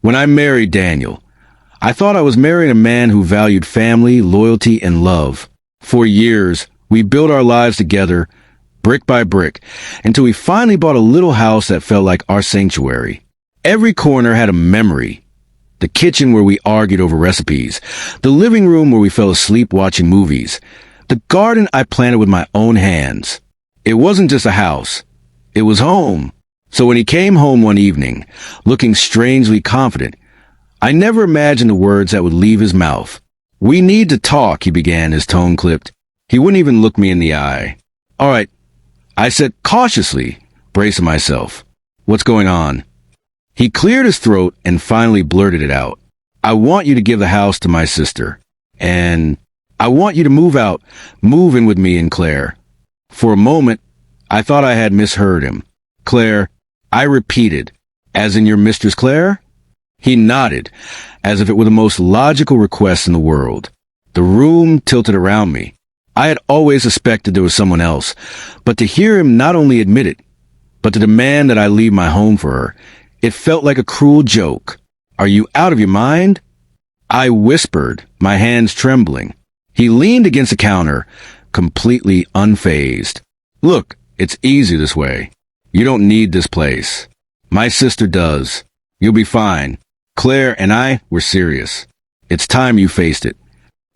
When I married Daniel, I thought I was marrying a man who valued family, loyalty, and love. For years, we built our lives together, brick by brick, until we finally bought a little house that felt like our sanctuary. Every corner had a memory. The kitchen where we argued over recipes, the living room where we fell asleep watching movies, the garden I planted with my own hands. It wasn't just a house. It was home. So when he came home one evening, looking strangely confident, I never imagined the words that would leave his mouth. "We need to talk," he began, his tone clipped. He wouldn't even look me in the eye. "All right," I said cautiously, bracing myself. "What's going on?" He cleared his throat and finally blurted it out. "I want you to give the house to my sister. And I want you to move in with me and Claire." For a moment, I thought I had misheard him. "Claire," I repeated, "as in your Mistress Claire?" He nodded, as if it were the most logical request in the world. The room tilted around me. I had always suspected there was someone else, but to hear him not only admit it, but to demand that I leave my home for her, it felt like a cruel joke. "Are you out of your mind?" I whispered, my hands trembling. He leaned against the counter, completely unfazed. "Look, it's easy this way. You don't need this place. My sister does. You'll be fine. Claire and I were serious. It's time you faced it."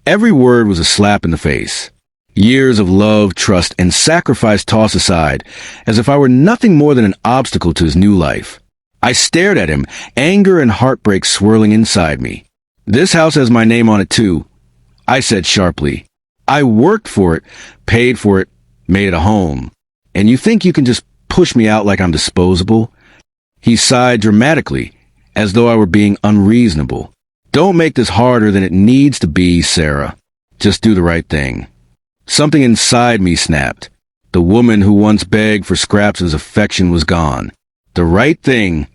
Every word was a slap in the face. Years of love, trust, and sacrifice tossed aside, as if I were nothing more than an obstacle to his new life. I stared at him, anger and heartbreak swirling inside me. "This house has my name on it too," I said sharply. "I worked for it, paid for it, made it a home. And you think you can just push me out like I'm disposable?" He sighed dramatically, as though I were being unreasonable. "Don't make this harder than it needs to be, Sarah. Just do the right thing." Something inside me snapped. The woman who once begged for scraps of affection was gone. "The right thing,"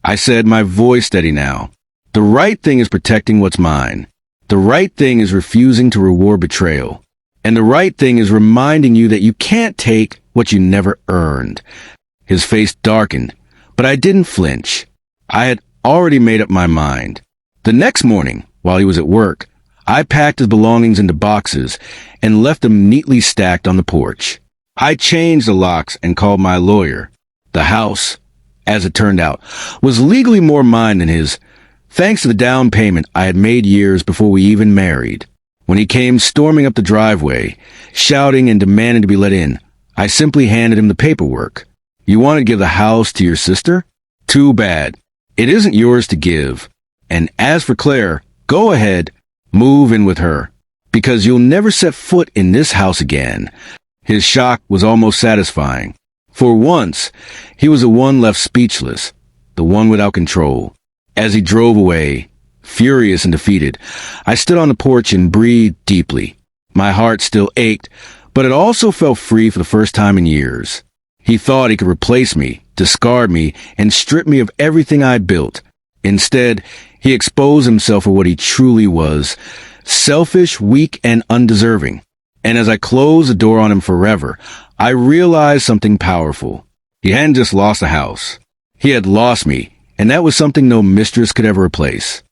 I said, my voice steady now. "The right thing is protecting what's mine. The right thing is refusing to reward betrayal. And the right thing is reminding you that you can't take what you never earned." His face darkened, but I didn't flinch. I had already made up my mind. The next morning, while he was at work, I packed his belongings into boxes and left them neatly stacked on the porch. I changed the locks and called my lawyer. The house, as it turned out, was legally more mine than his, thanks to the down payment I had made years before we even married. When he came storming up the driveway, shouting and demanding to be let in, I simply handed him the paperwork. "You want to give the house to your sister? Too bad. It isn't yours to give. And as for Claire, go ahead, move in with her, because you'll never set foot in this house again." His shock was almost satisfying. For once, he was the one left speechless, the one without control. As he drove away, furious and defeated, I stood on the porch and breathed deeply. My heart still ached, but it also felt free for the first time in years. He thought he could replace me, discard me, and strip me of everything I built. Instead, he exposed himself for what he truly was: selfish, weak, and undeserving. And as I closed the door on him forever, I realized something powerful. He hadn't just lost the house. He had lost me, and that was something no mistress could ever replace.